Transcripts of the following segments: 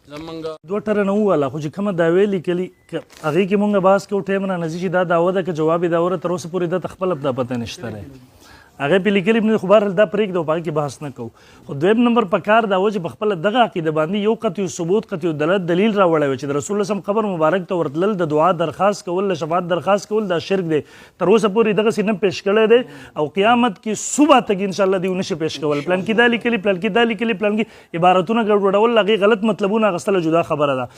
دوه ټره نه وواله خو چې کومه دعوې لیکلي هغې کې مونږ بحث کوو ټایم رانځي چې دا دعوه ده که جواب یې دعوه تر اوسه پورې ده ته خپله دا پته نشته دی هغې پې لیکلي نه خو بهرحال دا پرېږده او په هغې کې بحث نه کوو خو دویم نمبر په کار دا و چې په خپله دغه عقیده باندې یو قطعي ثبوت قطعي دلیل راوړی و چې د رسول الله قبر مبارک ته ورتلل د دعا درخواست کول د شفاعت درخواست کول دا شرک دی تر اوسه پورې دغسې نه پیش کړی دی او قیامت کې صبح تک انشاءالله دی ونشي پیش کول پلان کې دا لیکلي پلان کې دا لیکلي پلان کې عبارتونه ګډوډول هغې غلط مطلبونه اخیستله جدا خبره ده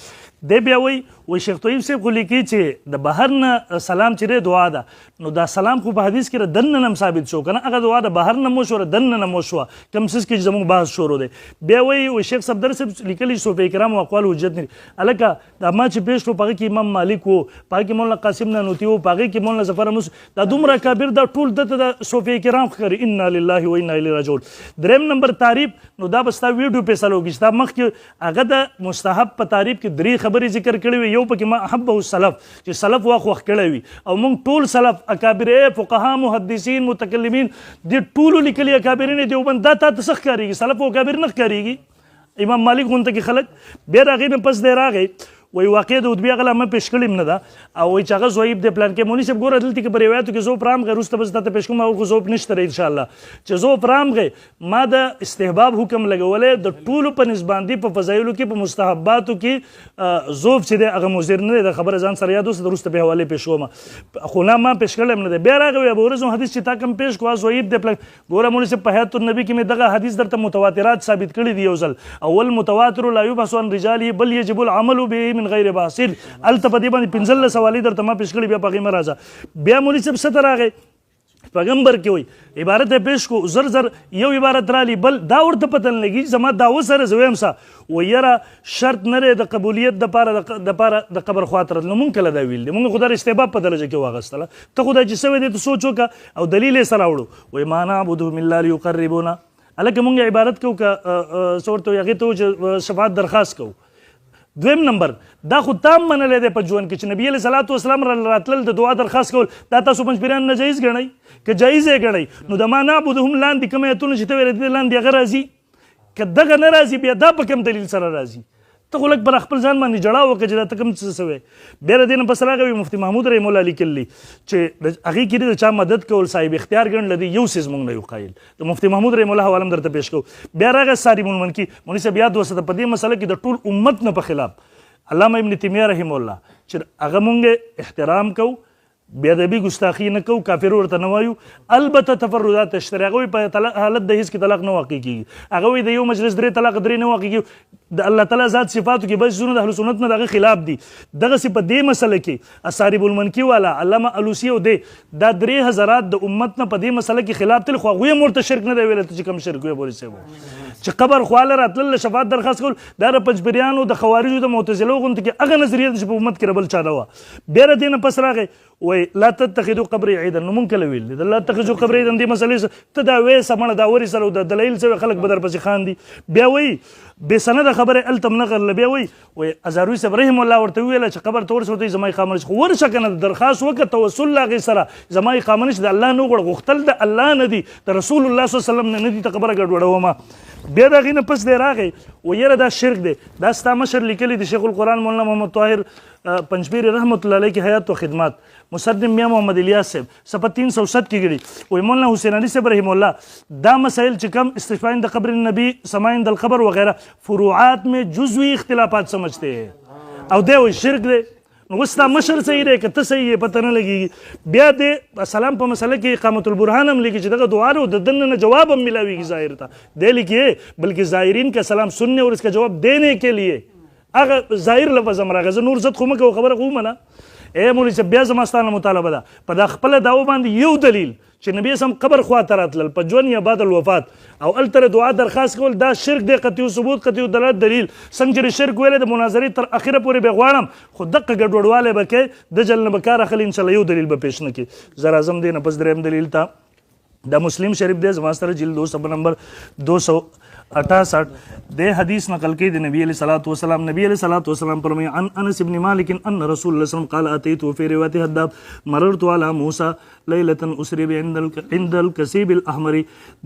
دی بیا وایي شیخ طیب صاحب خو لیکي چې د بهر نه سلام چې دی دعا ده نو دا سلام خو په حدیث کې دننه هم ثابت شو که نه هغه دعا د بهر نه مو شوه دننه نه مو شوه کوم څیز کې زموږ بحث شروع دی بیا وایي شیخ صفدر صاحب لیکلي صوفیه کرامو اقوال حجت نه دي هلکه دا ما چې پیش کړو په هغې کې امام مالک و په هغې کې مولانا قاسم نانوتي و په هغې کې مولانا ظفر احمد دا دومره کابر دا ټول دته د صوفیه کرام ښکاري انا لله و انا الیه راجعون دریم نمبر تعریف نو دا به ستا ویډیو پیسه لوږي ستا مخکې هغه د مستحب په تعریف کې درې خبرې ذکر کړې وي یو پکې ما احبه السلف چې سلف واخ وخت کړی وي او موږ ټول سلف اکابر فقها محدثین متکلمین دې ټولو لیکلي اکابرین دیوبند دا تا ته څه ښکارېږي سلف او اکابر نه ښکارېږي امام مالک غونته کې خلک بیا د هغې نه پس دی راغی وایي واقع د ادبي هغه لا ما پیش کړې نه ده او وایي چې هغه ضعیف دی پلان کې مولوي صاحب ګوره دلته کې په روایاتو کې ضعف رامغی وروسته به زه تاته پیش کوم هغه خو ضعف نشته دی انشاءالله چې ضعف رامغی ما د استحباب حکم لګولی د ټولو په نسبت باندې په فضایلو کې په مستحباتو کې ضعف چې دی هغه مضر نه دی د خبره ځان سره یاد اوس د وروسته په حوالې پیش کوم خو نه ما پیش کړلی هم نه دی بیا راغی وایي ابوهریره حدیث چې تا کوم پیش کړو ضعیف دی پلان ګوره مولوي صاحب په حیات النبي کې مې دغه حدیث درته متواترات ثابت کړي دي یو ځل اول متواتر لا یبحث عن رجاله بل یجب العمل به من غیر بحث الته په دې باندې پنځلس حوالې درته ما پیش کړي بیا په هغې مه راځه بیا مولوي صاحب څه ته راغی پیغمبر کې وایي عبارت یې پیش کو زر زر یو عبارت رالی بل دا ورته پته نه لګي زما دعوه سره زه وایم څه وایي یاره شرط نه دی د قبولیت دپاره د قبر خوا ته راتلو مونږ کله دا ویل دی مونږ خو دا استحباب په درجه کې واخیستله ته خو دا چې سوی دی ته سوچ وکړه او دلیل یې سره وړو وایي ما نعبدهم الا لیقربونا هلکه مونږ عبارت کوو که څه ورته وایي هغې ته و چې شفاعت درخواست کوو دویم نمبر دا خو تام منلی دی په ژوند کې چې نبي علیه صلات وسلام راتلل د دعا درخواست کول دا تاسو پنځپیران ناجایز ګڼئ که جایز یې ګڼئ نو د ما نعبدهم لاندې کوم ایتونه چې ته ویلې دي لاندې هغه راځي که دغه نه راځي بیا دا په کوم دلیل سره راځي ته خو لږ پر خپل ځان باندې جړا وکړه چې دا ته کوم څه سوی بیا د دې نه پس راغی مفتي محمود رحم الله لیکلي چې هغې کې د چا مدد کول صاحب اختیار ګڼل دی یو څیز مونږ نه یو قایل د مفتي محمود رحم الله حواله هم درته پیش کوو بیا راغی صارم المنکي مولوي صاحب یاد وساته په دې مسله کې د ټول امت نه په خلاف علامه ابن تیمیه رحم الله چې هغه مونږ احترام کوو بیا ادبي ګستاخي نه کوو کافر ورته نه وایو البته تفردات شته هغه وایي په حالت د هیڅ کې طلاق نه واقع کېږي هغه وایي د یو مجلس درې طلاق درې نه واقع کېږي د الله تعالی ذات صفاتو کې بس زونه د اهل سنت نه دغه خلاف دي دغسې په دې مسله کې اصارب المنکي والا علامه الوسي او دی دا درې حضرات د امت نه په دې مسله کې خلاف تل خو هغوی هم ورته شرک نه دی ویلی ته چې کوم شرک وی مولوي صاحب چې قبر خواله راتلل شفاعت درخواست کول دا د پنجپیریانو د خوارجو د معتزلو غوندې کې هغه نظریه ده چې په امت کې ربل چا نه وه بیا د دې نه پس راغی وایي لا تتخذوا قبري عیدا نو مونږ کله ویل دي لا تتخذوا قبري عیدا دې مسلې ته دا وې سمړه دا ورې سره د دلیل سره خلک به درپسې خاندي بیا وایي بې سنده خبرې هلته هم نغرله بیا وایي ازاروي صاحب رحم الله ورته وویله چې قبر ته ورسه ورته زما اقامه نشي خو ورشه که نه درخواست وکړه توسل له هغې سره زما اقامه نشي د الله نه وغواړه غوښتل د الله نه دي د رسول الله صلی الله وسلم نه دي ته خبره ګډوډومه بیا د هغې نه پس دی راغی و یاره دا شرک دی دا ستا مشر لیکلی د شیخ القرآن مولانا محمد طاهر پنجپیری رحمت الله علیه کې حیات و خدمات مصدم میاں محمد الیاس صاحب صفحه 307 کې ګړي وایي مولانا حسین علي صاحب رحم الله دا مسائل چې کم استشفاء عند قبر النبی سماع عند القبر وغیرہ فروعات میں جزوی اختلافات سمجھتے ہیں او دی وایي شرک دی نو اوس دا مشر صحیح دی که ته صحیح یې پته نه لګېږي بیا د سلام په مسله کې اقامت البرهان هم لیکي چې دغه دعا ده د دنه نه جواب هم ملاویږي ظاهر ته دی لیکي بلکې ظاهرین کا سلام سننے اور اس کا جواب دینے کے لیے هغه ظاهر لفظ هم راغی زه نور زد خو مه کوه خبره خو ومنه ای مولوي صاحب بیا زما ستا نه مطالبه ده په دا خپله دعوه باندې یو دلیل چې نبي اسلام قبر خوا ته راتلل په ژوند یا بعد الوفات او هلته دعا درخواست کول دا شرک دی قطعي ثبوت قطعي دلالت دلیل څنګه چې شرک ویلی د مناظرې تر اخره پورې به غواړم خو دقه ګډوډوالی به کوې د جل نه به کار اخلي انشاءالله یو دلیل به پیش نه کړي زه راځم دی نه پس دریم دلیل ته دا مسلم شریف دی زما سره جلد 2 صفحه نمبر 200 68 دے حدیث نقل کی دے نبی علیہ الصلوۃ والسلام نبی علیہ الصلوۃ والسلام فرمائے عن انس بن مالک ان رسول اللہ صلی اللہ علیہ وسلم قال اتيت في روايه حداب مررت على موسى ليله اسري عند الكسيب الاحمر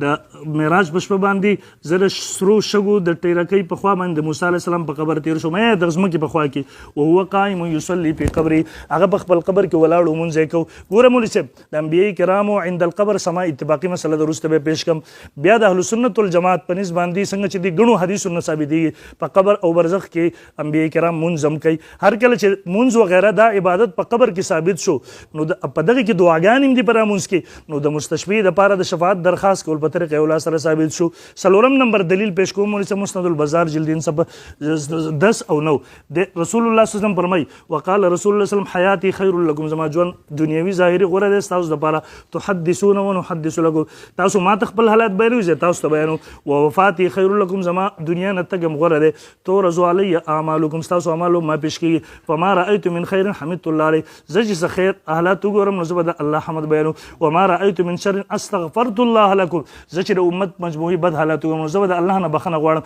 دا معراج پشپ باندې زره سرو شګو د ټیرکې په خوا باندې موسی علیہ السلام په قبر تیر شو مې د غزمه کې په خوا کې او هو قائم يصلي في قبري هغه په خپل قبر کې ولاړ مونږ کو ګوره مولوی صاحب د انبیای کرامو عند القبر سما اتفاقی مسله درسته به پیش کم بیا د اهل سنت والجماعت په نسبت باندې څنګه چې دی غنو حدیثونه ثابت دي په قبر او برزخ کې انبیای کرام منظم کوي هر کله چې منځ وغیرہ دا عبادت په قبر کې ثابت شو نو په دغه کې دعاګانې هم دي پر امونځ کې نو د مستشفی د پاره د شفاعت درخواست کول په طریقې اولا سره ثابت شو څلورم نمبر دلیل پیش کوم ولې مسند البازار جلدین 10 او 9 د رسول الله صلی الله علیه وسلم فرمای وقال رسول الله صلی الله علیه وسلم حیاتی خیر لكم زما ژوند دنیوي ظاهري غوړه ده تاسو د پاره تحدثون ونحدث لكم تاسو ما خپل حالات بیانوي تاسو ته بیانو ووفاتي خیر لكم زما دنیا نه تګم غوړه ده تو رضوا علی اعمالکم تاسو اعمالو ما پیش کی فما رايت من خير حمدت الله عليه زج خیر احلات وګورم نو زبد الله حمد بیانو وما رايت من شر استغفرت الله لكم زج د امت مجموعي بد حالات وګورم نو زبد الله نه بخنه غواړم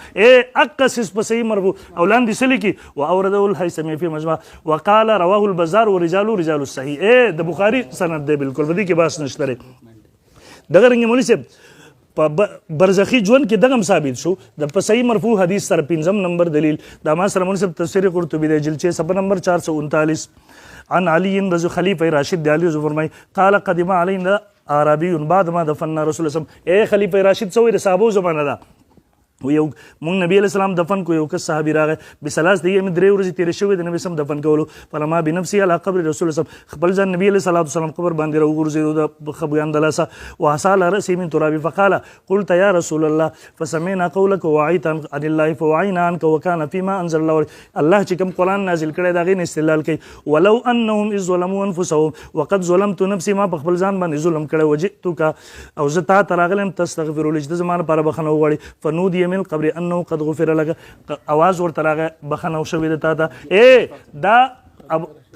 اقصص په صحیح مرفوع اولان دي سلی کی واورده الهيثمي في مجمع وقال رواه البزار ورجال رجال الصحيح د بخاری سند دی بالکل بدی کې باس نشته دغه رنګ مولوی صاحب په برزخی ژوند کې دغه ثابت شو د په صحیح مرفوع حدیث سره 5 نمبر دلیل د ما سره مولوی صاحب تفسیر قرطبی د جلد 6 صفحه نمبر 439 عن علي رضی خلیفہ راشد علی فرمای قال قدم علينا عربي بعد ما دفننا رسول الله صلی الله علیه وسلم اے خلیفہ راشد سوې د صحابو زمانه ده و یو مونږ نبی علیہ السلام دفن کو یو کس صحابي راغی بسلاس دی می درې ورځې تیر شوې د نبی سم دفن کولو فلما بنفسي على قبر رسول الله خپل ځان نبی علیہ الصلوۃ والسلام قبر باندې راوغورځي د خبيان دلاسه وحصل راسي من تراب فقال قلت يا رسول الله فسمعنا قولك وعيت عن الله فوعينا عنك وكان فيما انزل الله چې کوم قران نازل کړی دا غي استدلال کوي ولو انهم اذ ظلموا انفسهم وقد ظلمت نفسي ما خپل ځان باندې ظلم کړی وجئتك او زتا تراغلم تستغفر لج د زمان پر بخنه وغړي فنودي من قبر انه قد غفر لك आवाज ورته راغی بخنه شوې د تا ته دا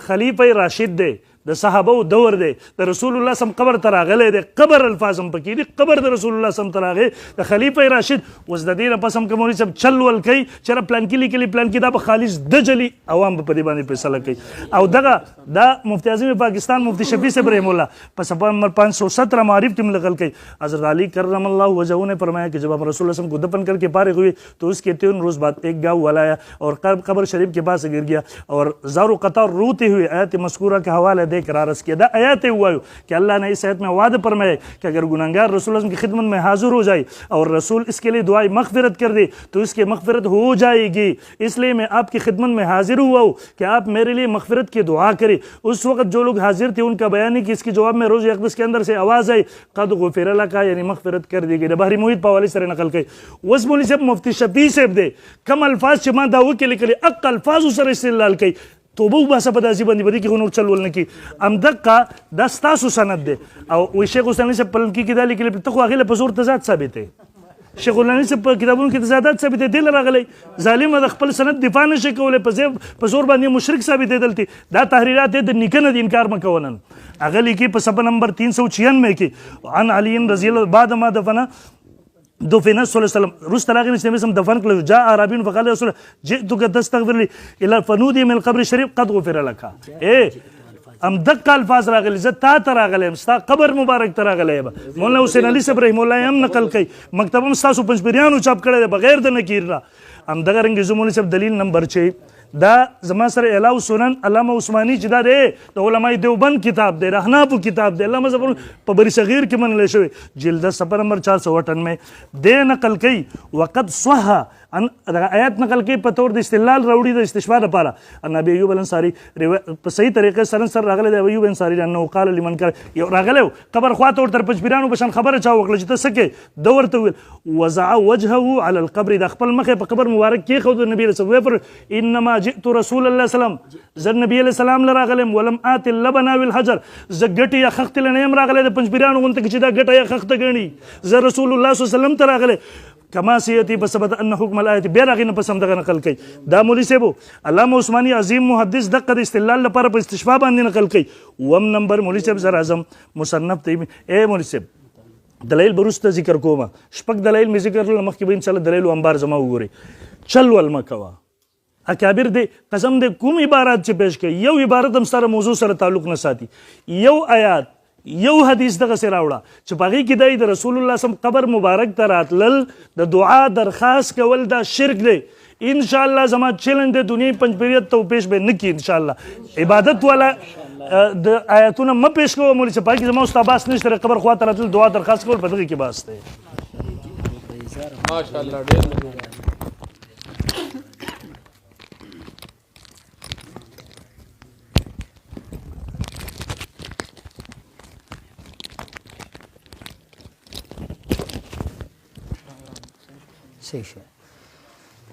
خلیفہ راشد دی د صحابه دور دی د رسول الله سم قبر تراغله دی قبر الفاظم پکې دی قبر د رسول الله سم تراغه د خلیفہ راشد وز د دینه پسم کوموري سم چل ول کوي چر پلان کې پلان کې دا به خالص د جلی عوام په دې باندې فیصله کوي او دغه دا مفتی اعظم پاکستان مفتی شفیع صاحب رحم الله په صفحه نمبر 517 معارف تم لغل کوي حضرت علی کرم الله وجهه نے فرمایا کہ جب ہم رسول اللہ کو دفن کر کے فارغ ہوئے تو اس کے 3 روز بعد ایک گاؤں والا آیا اور قبر شریف کے پاس گر گیا اور زار و قطار روتے ہوئے آیت مذکورہ کا حوالہ دے کر عرض کیا دا آیات ہوا کہ اللہ نے اس آیت میں وعدہ فرمایا کہ اگر گناہگار رسول اللہ کی خدمت میں حاضر ہو جائے اور رسول اس کے لیے دعائے مغفرت کر دے تو اس کی مغفرت ہو جائے گی اس لیے میں آپ کی خدمت میں حاضر ہوا ہوں کہ آپ میرے لیے مغفرت کی دعا کریں اس وقت جو لوگ حاضر تھے ان کا بیان ہے کہ اس کے جواب میں روز اقدس کے اندر سے آواز آئی قد غفر لک یعنی مغفرت کر دی گئی بحری محیط پاوالی سره نقل کړي وس مولوی صاحب مفتی شفیع صاحب دی کم الفاظ چې ما دا وکړي کړي اق الفاظ سره استدلال کوي توبه وباسه په داسې باندې بدی کې نور چل ول نه کی امدقه دا ستاسو سند دی او وی شیخ حسین صاحب پلن کې دا لیکل ته خو هغه په زور تضاد ثابت دی شیخ الانی صاحب په کتابونو کې تضادات ثابت دي راغلی ظالم د خپل سند دفاع نشي کولای په زور باندې مشرک ثابت دي دا تحریرات د نیکنه د انکار مکونن هغه لیکي په صفحه نمبر 396 کې عن علی رضی الله بعد ما دفن دفن صلی الله علیه وسلم رست لاغي نسمه سم دفن کړ جاء عربي فقال رسول جئتك تستغفر لي الى فنودي من القبر الشريف قد غفر لك ام دقه الفاظ راغلي زتا تراغلم ستا قبر مبارک تراغلی مولانا حسین علی صاحب رحم الله هم نقل کوي مکتبم تاسو پنځبریانو چاپ کړی بغیر د نکیر را ام دغه رنګ زموږ صاحب دلیل نمبر 6 دا زما سره اعلاء سنن علامه عثماني چې دا دی د علماء دیوبند کتاب دی رحناف کتاب دی علامه زبر په بری صغیر کې منل شوی جلد صفحه نمبر 498 د نقل کوي وقد صح ان آیات نقل کوي په تور د استدلال راوړي د استشفاء لپاره ان ابي ایوب الانصاري په صحیح طریقې سره راغلی دی ایوب انصاری انه قال لمن کر یو راغلی قبر خواته ور تر پچبیرانو بشن خبره چا وکړه چې ته سکه دور ته ویل وزع وجهه على القبر د خپل مخه په قبر مبارک کې خو د نبی رسول الله انما جئت رسول الله سلام زر نبی علیہ السلام لراغلم ولم آت اللبن والحجر زګټي یا خخت لنیم راغلی د پنځبیرانو غونته چې دا ګټه یا خخت غني زر رسول الله صلی الله علیه وسلم تراغله کما سیتی بسبب ان حکم الایت بیرغین پسند دغه نقل کوي دا مولوی صاحب علامه عثماني عظیم محدث دغه د استدلال لپاره په استشفاء باندې نقل کوي وم نمبر مولوی صاحب زر اعظم مصنف تی اے مولوی صاحب دلایل به وروسته ذکر کومه. شپږ دلایل مې ذکر کړل، مخکې به انشاءالله دلایلو انبار زما وګورئ. چل ول مه کوه. اکابر دی قسم دی کوم عبارت چې پیش کوي، یو عبارت هم سره موضوع سره تعلق نه ساتي، یو آیات یو حدیث دغسې راوړه چې په هغې کې دی د رسول الله صم قبر مبارک ته راتلل د دعا درخواست کول دا شرک دی. انشاءالله زما چیلنج دی دنیای پنجپیریت ته پیش به نه کړي. انشاءالله عبادت والا د آیاتونه مه پیش کوه مولوي صاحب، په هغې کې زما اوس بحث نشته. قبر خوا ته راتلل دعا درخواست کول په دغې کې بحث دی. ماشاءالله ډېر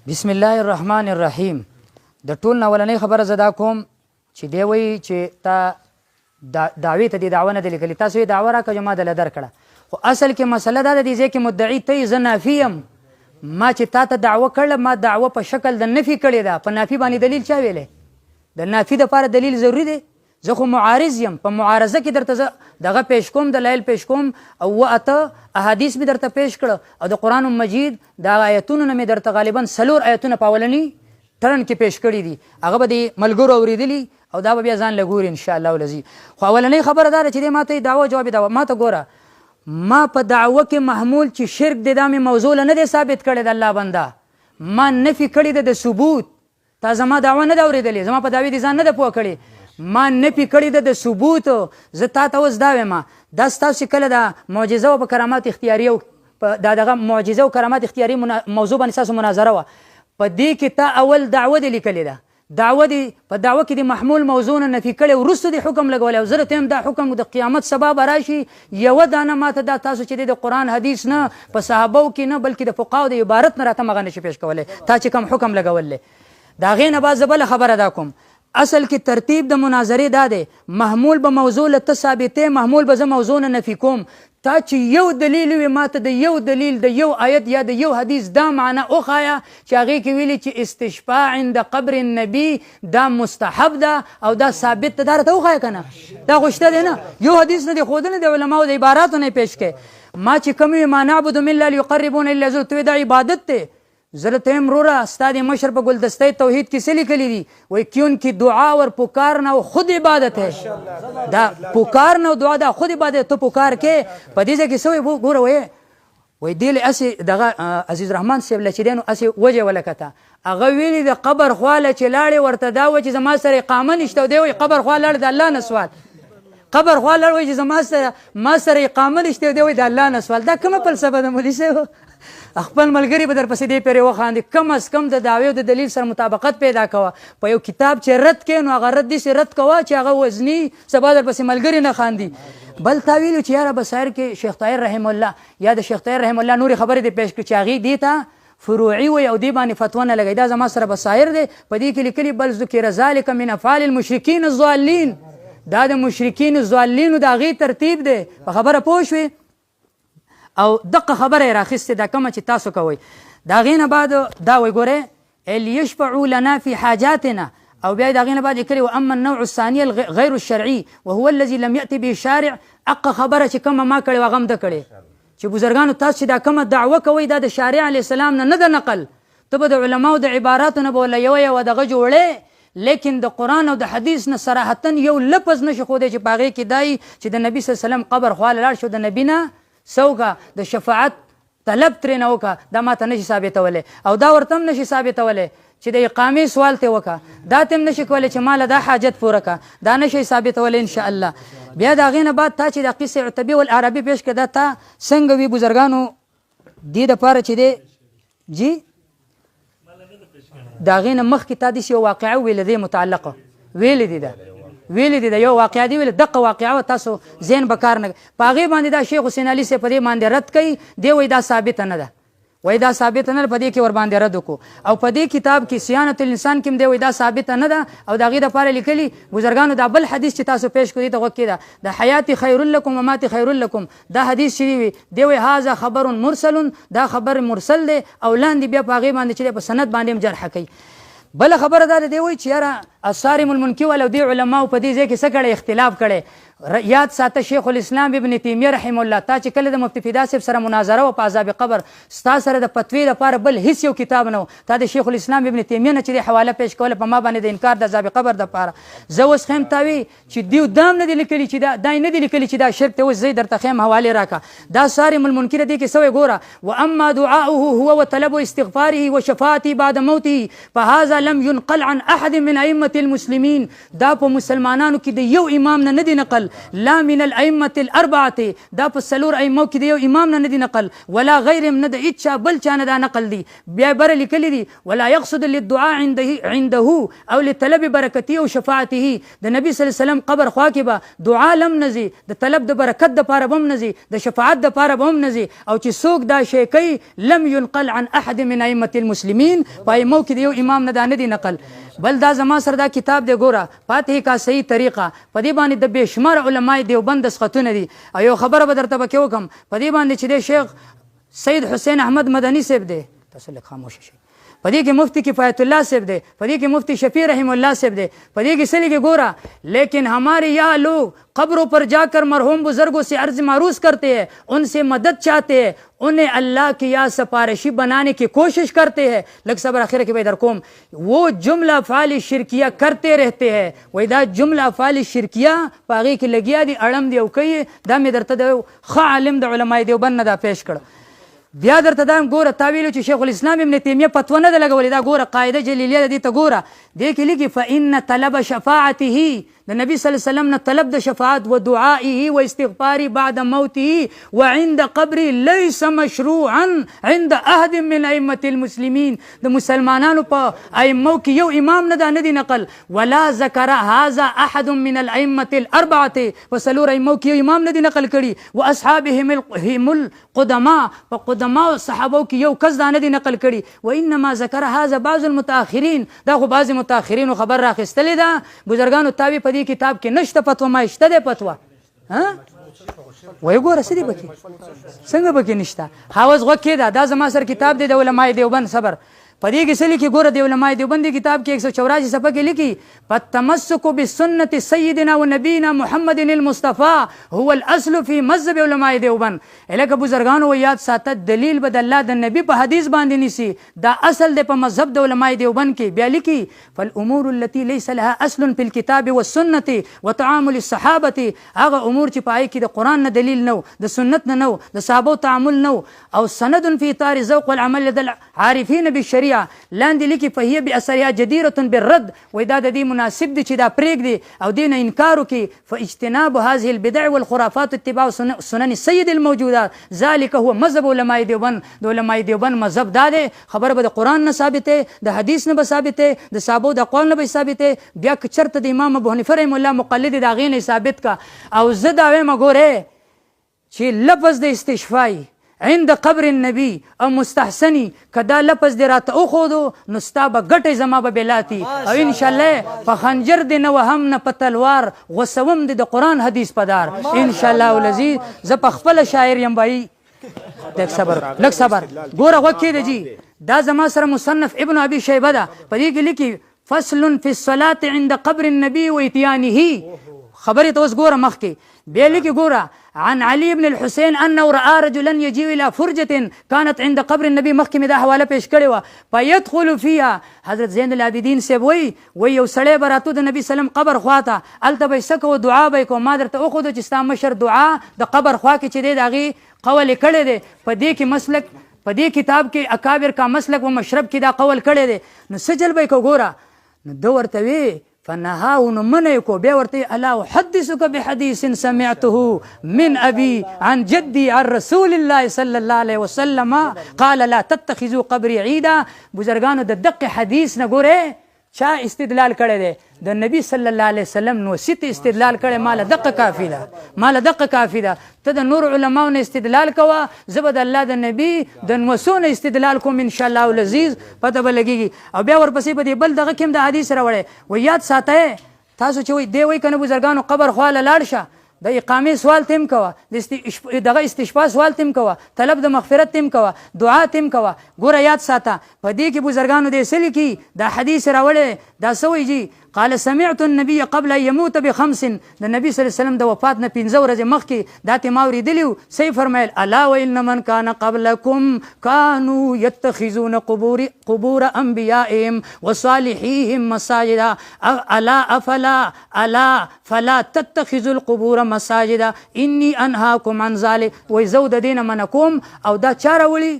بسم الله الرحمن الرحیم. د ټول نه اولنۍ خبره زه دا کوم چې دی وایي چې تا دعوې ته دې دعوه نه ده لیکلې، تاسو یې دعوه راکړه ما دله درکړه، خو اصل کې مسله دا ده دې ځای کې مدعي ته یې زه نافي یم. ما چې تا ته دعوه کړله ما دعوه په شکل د نفي کړې ده. په نافي باندې دلیل چا ویلی؟ د نافي دپاره دلیل ضروري دی. زه خو معارض یم، په معارضه کې درته زه دغه پیش کوم، دلایل پیش کوم، او اته احادیث مې درته پیش کړه، او د قرآن مجید د آیتونو نه مې درته غالبا 4 آیتونه په اولني ټرن کې پیش کړي دي، هغه به د ملګرو اورېدلي او دا به بیا ځان له ګوري انشاءالله العزیز. خو اولنۍ خبره دا ده چې دی ما ته دعوه جواب دعوه ما ته ګوره، ما په دعوه کې محمول چې شرک دی دا مې موضوع نه دی ثابت کړی د الله بنده، ما نفي کړی ده د ثبوت. تا زما دعوه نه ده اورېدلې، زما په دعوې دې ځان نه ده پوه کړی، ما نفي کړی ده د ثبوت. زه تا ته اوس دا وایم دا ستاسو کله د معجزه او په کرامات اختیاري او دا دغه معجزه او کرامات اختیاري موضوع باندې ستاسو مناظره وه، په دې کې تا اول دعوه دې لیکلې ده، دعوه دې په دعوه کې د محمول موضوع نه نفي کړی، وروسته دې حکم لګولی، او زه درته یم دا حکم د قیامت سبا به راشي یوه دانه ماته دا تاسو چې د قرآن حدیث نه په صحابو کې نه بلکې د فقهاو د عبارت نه راته مغه نشي پیش کولی، تا چې کوم حکم لګولی. د هغې نه بعد زه بله خبره دا کوم، اصل کې ترتیب د مناظرې دا دی، محمول به موضوع له ته ثابتې، محمول به زه موضوع نه نفي کوم. تا چې یو دلیل وي ماته د یو دلیل د یو آیت یا د یو حدیث دا معنی وښایه چې هغې کې ویلي چې استشفاع عند قبر النبي دا مستحب ده او دا ثابت ده، دا راته وښایه که نه؟ دا خو شته دی نه، یو حدیث نه دی ښودلی، د علماو د عباراتو نه یې پیش کړی. ما چې کوم وي ما نعبد من الله لیقربون الی ذل، ته دا عبادت دی. زه ته یم وروره ستا د مشر په ګلدستې توحید کې څه لیکلي دي؟ وایي کیون کی دعا اور پکارنا و خود عبادت ہے. دا پکارنا و دعا دا خود عبادت، ته پکار کې په دې ځای کې څه وایي ګوره وایي دې له هسې دغه عزیز رحمان صاحب له چې دی نو هسې وجه ولکته، هغه ویلي د قبر خواله چې لاړې ورته دا وایي چې زما سره اقامه نشته، او دی وایي قبر خوا لاړ د الله نه سوال، قبر خوا لاړ وایي چې ما سره اقامه نشته، او دی وایي د الله نه سوال. دا کومه فلسفه ده مولوي صاحب؟ خپل ملګري به درپسې دې پرې وخاندي، کم از کم د دعوې او د دلیل سره مطابقت پیدا کوه. په یو کتاب چې رد کوې نو هغه رد داسې رد کوه چې هغه وزني، سبا درپسې ملګري نه خاندي. بل تا ویلو چې یاره بصایر کې شیخ طاهر رحم الله یا د شیخ طاهر رحم الله نورې خبرې دې پیش کړي چې هغې دې ته فروعي وي او دې باندې فتوا نه لګوي، دا زما سره بصایر دی، په دې کې لیکلي بل ذکر ذلک من افعال المشرکین الضالین، دا د مشرکین الضالینو د هغې ترتیب دی. په خبره پوه شوې؟ او دغه خبره یې راخیستې دا کومه چې تاسو کوئ. د هغې نه بعد دا وایي ګورئ لیشفعوا لنا فی حاجاتنا، او بیا د هغې نه بعد یې کړي واما النوع الثانیه غیر الشرعي وهو الذي لم یأتي به شارع. هغه خبره چې کومه ما کړې هغه هم ده کړې چې بزرګانو تاسو چې دا کومه دعوه کوئ دا د شارع علیه السلام نه ده نقل، ته به د علماو د عباراتو نه به وله یوه دغه جوړې، لیکن د قرآن او د حدیث نه صراحتا یو لفظ نشي ښودی چې په هغې کې دا چې د نبي صلی الله علیه وسلم قبر خواله لاړ شو د نبي نه سوکه د شفاعت طلب ترې نه وکړه، دا ما ته نشي ثابتولی، او دا ورته هم نشي ثابتولی چې د اقامې سوال ته وکړه، دا ته هم نشي کولی چې ماله دا حاجت پوره کړه، دا نشي ثابتولی انشاءالله. بیا د هغې نه بعد تا چې د قصې عتبي والعربي پیش کړه، دا تا څنګه وي بزرګانو دې دپاره چې دی جی د هغې نه مخکې تا داسې یو واقعه وویله دې متعلقه ویلې دي ده ویلې دي د یو واقعه دی ویل دغه واقعه تاسو ذهن به کار نه په هغې باندې دا شیخ حسین علي صاحب په دې باندې رد کوي، دی وایي دا ثابته نه ده، وایي دا ثابته نه ده، په دې کې ورباندې رد وکړو. او په دې کتاب کې صیانت الانسان کې هم دی وایي دا ثابته نه ده، او د هغې دپاره لیکلي بزرګانو دا بل حدیث چې تاسو پیش کړو دې ته غوږ کېده، د حیات خیر لکم و مات خیر لکم، دا حدیث چې وي دی وایي هذا خبر مرسل، دا خبر مرسل دی، او لاندې بیا په هغې باندې چې دی په سند باندې هم جرحه کوي. بله خبره دا دی وایي چې یاره الصارم المنکي والا دې علماو په دې ځای کې څه کړی اختلاف کړی، یاد ساته شیخ الاسلام ابن تیمیه رحم الله تا چې کله د مفتی فدا صاحب سره مناظره او په عذاب قبر ستا سره د فتوی لپاره بل هیڅ یو کتاب نه و تا د شیخ الاسلام ابن تیمیه نه چې حواله پیش کوله په ما باندې د انکار د عذاب قبر لپاره زه اوس خیم تاوي چې دیو دام نه دي لیکلي چې دا نه دي لیکلي چې دا شرک ته اوس زه درته خیم حواله راکا دا صارم المنکر دی کې سوې ګوره واما دعاؤه هو وطلب استغفاره وشفاعته بعد موته فهذا لم ينقل عن احد من ائمه المسلمين دا په مسلمانانو کې د یو امام نه دی نقل لا من الائمه الاربعه دا په سلور ائمه کې د یو امام نه دی نقل ولا غیرهم نه د اچا بل چا نه دا نقل دی بیا بر لیکلی دی ولا يقصد للدعاء عنده او لطلب برکته او شفاعته د نبی صلی الله علیه وسلم قبر خوا کې به دعا لم نزي د طلب د برکت د پاره بم نزي د شفاعت د پاره بم نزي او چې څوک دا شی کوي لم ينقل عن احد من ائمه المسلمین پایمو کې د یو امام نه دا نه دی نقل بل دا زما سره دا کتاب دی ګوره فاتحه کا صحیح طریقه په دې باندې د بشمار علماء دیوبند دسخطونه دي او یو خبره به درته به کوم په دې باندې چې د شیخ سید حسین احمد مدنی صاحب دی تاسو له خاموش شئ په دې کې مفتی کفایت الله صاحب دی په دې کې مفتی شفیع رحم الله صاحب دی په دې کې سلی کې ګوره لیکن ہمارے یہاں لوگ قبروں پر جا کر مرحوم بزرگوں سے عرض معروض کرتے ہیں ان سے مدد چاہتے ہیں انہیں اللہ کی یا سفارشی بنانے کی کوشش کرتے ہیں لگ صبر آخر کے بیدر قوم وہ جملہ افعال شرکیہ کرتے رہتے ہیں وہ دا جملہ افعال شرکیہ پاغی کی لگیا دی اڑم دی او کئی دا می درته د خ عالم د علماء دیوبند دا پیش کړ بیا درته دا ګوره تاویل چې شیخ الاسلام ابن تیمیه فتوا نه لګولې دا ګوره قاعده جلیلیه دي ته ګوره دې کې لګي فإن طلب شفاعته د نبی صلی الله علیه وسلم نه طلب د شفاعت و دعائه و استغفاره بعد موته وعند قبره ليس مشروعا عند احد من ائمه المسلمين د مسلمانانو په ائمه کې یو امام نه دا نه دی نقل ولا ذکر هذا احد من الائمه الاربعه وسلور ائمه کې یو امام نه دی نقل کړي واصحابهم القدماء وقدماء صحابه کې یو کس دا نه دی نقل کړي وانما ذکر هذا بعض المتاخرين دا خو بعض متاخرین خبر راخستلې ده بزرګانو تاوی په کتاب کې نشته فتوا ما شته ده فتوا ها وای ګوره سړي بکی څنګه بکی نشته حواس غوکې دا زما سر کتاب دی د علماء دیوبند صبر په دې کې سلی کې ګوره د علماء دیوبند کتاب کې 184 صفحه کې لیکي فالتمسك بسنه سيدنا ونبينا محمد المصطفى هو الاصل في مذهب علماء دیوبند الکه بزرګانو یاد ساته دلیل بد الله د نبی په حدیث باندې نسی دا اصل د په مذهب د علماء دیوبند کې بیا لیکي فالامور التي ليس لها اصل في الكتاب والسنه وتعامل الصحابه هغه امور چې پای کې د قران نه دلیل نو د سنت نه نو د صحابه تعامل نو او سند في اطار ذوق والعمل لدى العارفين بالشريعه لاندې لیکي فهي باثرها جديره بالرد و دا د دې مناسب دي چې دا پریک دي او دین انکار وکي فاجتناب هذه البدع والخرافات اتباع سنن السيد الموجودات ذلك هو مذهب علماء دیوبند د علماء دیوبند مذهب دا دی خبره به د قران نه ثابته د حدیث نه ثابته د صحابه د اقوال نه ثابته بیا چرته د امام ابو حنیفه رحم الله مقلد دا غینه ثابت کا او زه دا وایم ګوره چې لفظ د استشفای عند قبر النبي او مستحسني کدا لفظ دی راته او خودو نو ستا به ګټه زما به بلاتی او ان شاء الله په خنجر دی نه وهم نه په تلوار غوسوم دی د قران حدیث پدار ان شاء الله العزیز ز په خپل شاعر یم بای لک صبر ګوره وکړه جی دا زما سره مصنف ابن ابي شيبه دا په دې کې لیکي فصل في الصلاه عند قبر النبي واتيانه خبرې ته اوس ګوره مخکې بیا لیکي ګوره عن علي بن الحسين انه راى رجلا يجيء الى فرجه كانت عند قبر النبي مخکې دا حواله پیش کړې و فيدخل فيها حضرت زين العابدين سیب وی یو سړی براتو د نبی سلام قبر خواته الته به سکو دعا به کو ما درته او خو د چستا مشر دعا د قبر خوا کې چې دی داغي قول کړي دی په دې کې مسلک په دې کتاب کې اکابر کا مسلک و مشرب کې دا قول کړي دی نو سجل به کو ګوره نو دو ورته وی فنهاه نمنيكو بيورتي ألا أحدثك بحديث سمعته من أبي عن جدي عن رسول الله صلى الله عليه وسلم قال لا تتخذوا قبري عيدا بزرگانو د دق حدیث نګوره چا استدلال کړي دي د نبی صلی الله علیه وسلم نو ست استدلال کړي مال دقه کافی ده ته د نور علماو نه استدلال کوه زبد الله د نبی د نوسونه استدلال کوم ان شاء الله العزیز پته بلګي او بیا ورپسې په دې بل دغه کوم د حدیث راوړي و یاد ساته تاسو چې وي دی وای کنه بزرګانو قبر خواله لاړ شه د اقامې سوال تم کوه دغه استشفاء سوال تم کوه طلب د مغفرت تم کوه دعا تم کوه ګوره یاد ساته په دې کې بزرګانو دې سلی کې دا حدیث راوړي دا سوي جی قال سمعت النبي قبل ان يموت بخمس، د نبی صلی الله علیه وسلم د وفات نه 15 ورځې مخکې دا ته ما اورېدلی و. صحیح فرمایل الا وان من كان قبلكم كانوا يتخذون قبور انبيائهم وصالحيهم مساجدا الا فلا تتخذوا القبور مساجدا اني انهاكم عن ذلك. وای زو د دینه منکوم. او دا چا راوړي؟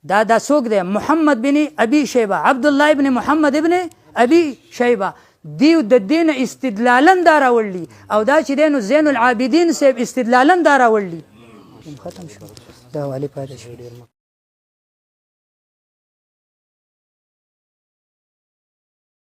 دا څوک دی؟ محمد بن ابي شیبه، عبد الله بن محمد بن ابي شیبه. دیو د دین استدلالا دا راوړي. او دا چې دی نو زین العابدین صاحب استدلالا دا راوړي. ختم شو دا والی پاتې شو.